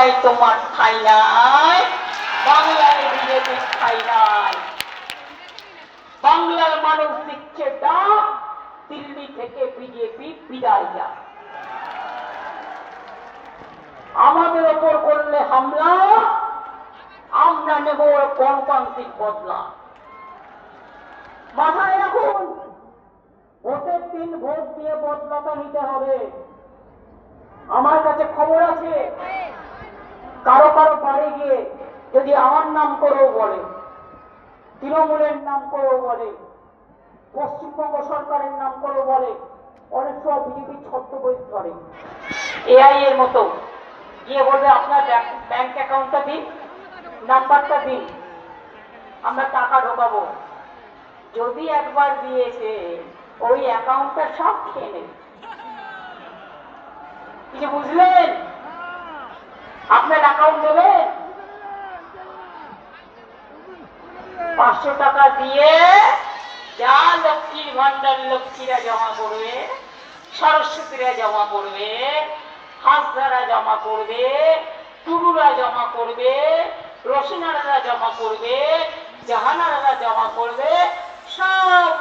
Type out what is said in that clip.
বাংলায় তোমার ঠাই নাই, বাংলায় বিজেপির ঠাই নাই। বাংলার মানুষ দিচ্ছে ডাক, দিল্লি থেকে বিজেপি বিদায় যা। আমাদের ওপর করলে হামলা, আমরা নেব গণতান্ত্রিক বদলা। মাথায় রাখুন, ভোটের দিন ভোট দিয়ে বদলাটা নিতে হবে। আমার কাছে খবর আছে, কারো কারো বাড়ি গিয়ে যদি আমার নাম করেও বলে, তৃণমূলের নাম করেও বলে, পশ্চিমবঙ্গ সরকারের নাম করেও বলে, অনেক সময় বিজেপি ছদ্মবেশ করে এআই এর মতো, গিয়ে বলবে আপনার ব্যাংক অ্যাকাউন্টটা দিন, নাম্বারটা দিন, আমরা টাকা ঢোকাবো। যদি একবার দিয়েছে, ওই অ্যাকাউন্টটা সব খেয়ে নেবে। কিছু বুঝলেন? আপনার অ্যাকাউন্ট দেবেন, 500 টাকা দিয়ে যা লক্ষ্মীর ভান্ডার লক্ষ্মীরা জমা করবে, সরস্বতীরা জমা করবে, হাসদারা জমা করবে, টুরুরা জমা করবে, রসিনারা জমা করবে, জাহানারা জমা করবে, সব